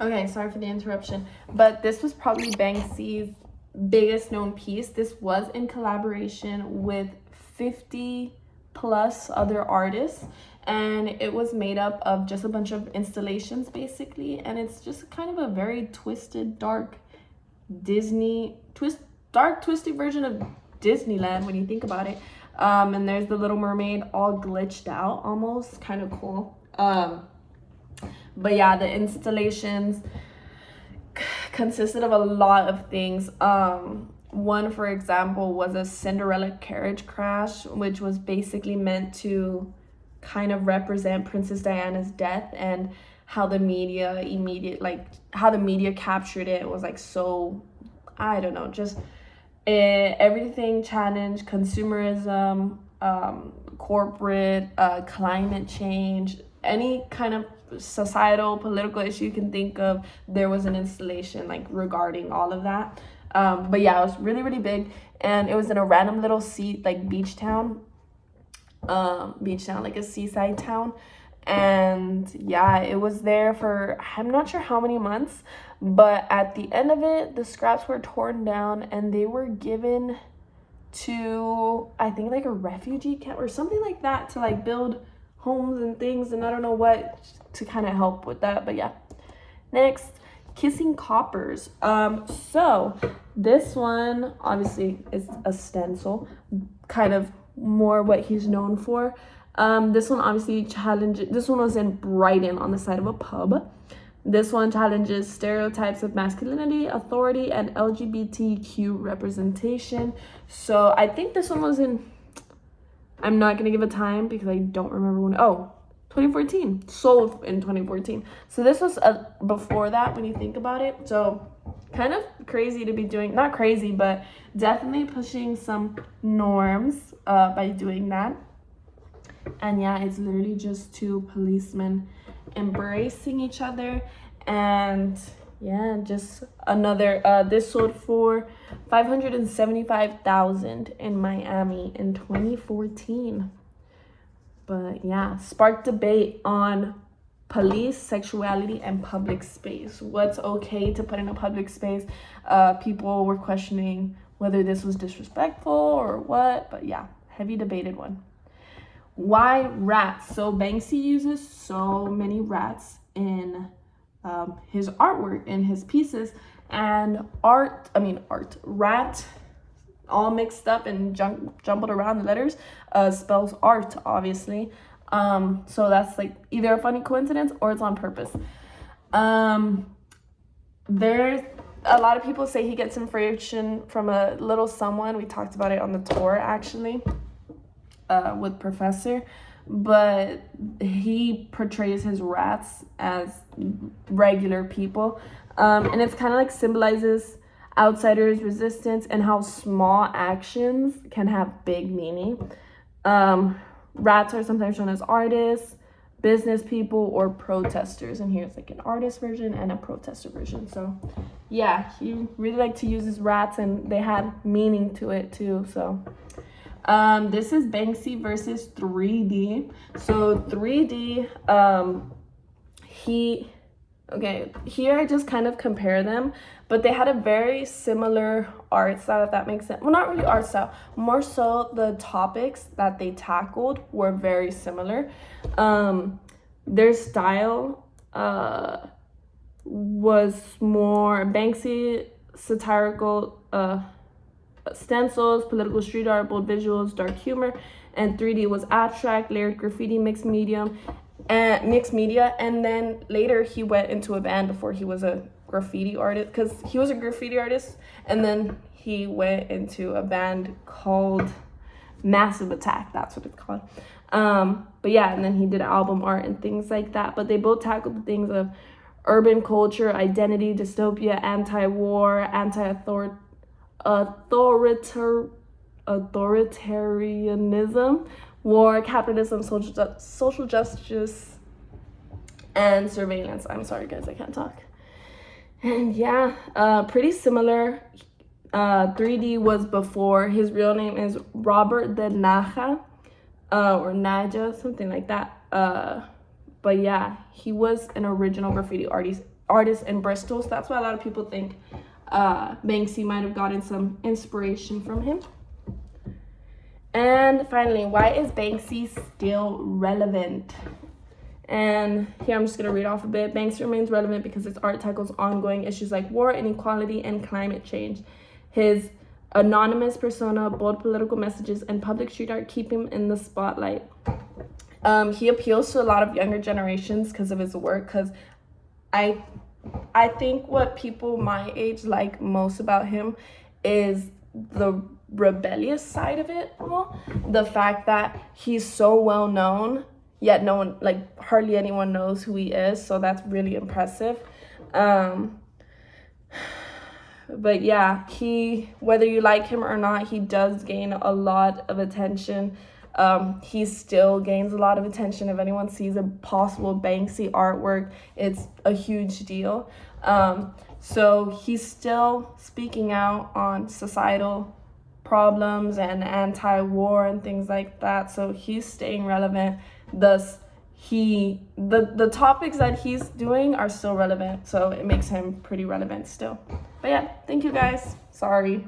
Okay, sorry for the interruption, but this was probably Banksy's biggest known piece. This was in collaboration with 50 plus other artists, and it was made up of just a bunch of installations basically, and it's just kind of a very twisted, dark twisted version of Disneyland when you think about it. And there's the Little Mermaid all glitched out almost, kind of cool. But yeah, the installations consisted of a lot of things. One, for example, was a Cinderella carriage crash, which was basically meant to kind of represent Princess Diana's death, and how the media captured it was like so, I don't know, just everything challenged consumerism, corporate, climate change, any kind of societal political issue you can think of. There was an installation like regarding all of that. But yeah, it was really, really big, and it was in a random little beach town, like a seaside town. And yeah, it was there for, I'm not sure how many months, but at the end of it, the scraps were torn down and they were given to, I think, like a refugee camp or something like that, to like build homes and things, and I don't know what, to kind of help with that. But yeah, next, Kissing Coppers. So this one obviously is a stencil, kind of more what he's known for. This one obviously this one was in Brighton on the side of a pub. This one challenges stereotypes of masculinity, authority, and LGBTQ representation. So I think this one was in, I'm not going to give a time because I don't remember when. 2014. Sold in 2014. So this was before that when you think about it. So kind of crazy to be doing, not crazy, but definitely pushing some norms by doing that. And yeah, it's literally just two policemen embracing each other. And yeah, just another, this sold for $575,000 in Miami in 2014. But yeah, sparked debate on police, sexuality, and public space. What's okay to put in a public space? People were questioning whether this was disrespectful or what, but yeah, heavy debated one. Why rats? So Banksy uses so many rats in his artwork, in his pieces, and rat, all mixed up and jumbled around the letters, spells art, obviously. So that's like either a funny coincidence or it's on purpose. There's a lot of people say he gets inspiration from a little someone. We talked about it on the tour actually, with Professor, but he portrays his rats as regular people, and it's kind of like symbolizes outsiders' resistance and how small actions can have big meaning. Rats are sometimes shown as artists, business people, or protesters, and here's like an artist version and a protester version. So yeah, he really liked to use his rats, and they had meaning to it too. So this is Banksy versus 3D. So 3D, here I just kind of compare them, but they had a very similar art style, if that makes sense. Well, not really art style, more so the topics that they tackled were very similar. Their style was more Banksy satirical, stencils, political street art, bold visuals, dark humor, and 3D was abstract, layered graffiti, mixed media. And then later he went into a band before he was a graffiti artist, because he was a graffiti artist, and then he went into a band called Massive Attack, that's what it's called. But yeah, and then he did album art and things like that. But they both tackled the things of urban culture, identity, dystopia, anti-war, authoritarianism, war, capitalism, social justice, and surveillance. I'm sorry, guys, I can't talk. And yeah, pretty similar. 3D was before. His real name is Robert de Naja, or Naja, something like that. But yeah, he was an original graffiti artist in Bristol. So that's why a lot of people think Banksy might have gotten some inspiration from him. And finally, why is Banksy still relevant? And here I'm just going to read off a bit. Banksy remains relevant because his art tackles ongoing issues like war, inequality, and climate change. His anonymous persona, bold political messages, and public street art keep him in the spotlight. He appeals to a lot of younger generations because of his work, because I think what people my age like most about him is the rebellious side of it all. The fact that he's so well known, yet no one, like hardly anyone knows who he is. So that's really impressive. But yeah, whether you like him or not, he does gain a lot of attention. He still gains a lot of attention. If anyone sees a possible Banksy artwork, it's a huge deal. So he's still speaking out on societal problems and anti-war and things like that. So he's staying relevant. Thus, the topics that he's doing are still relevant. So it makes him pretty relevant still. But yeah, thank you guys. Sorry.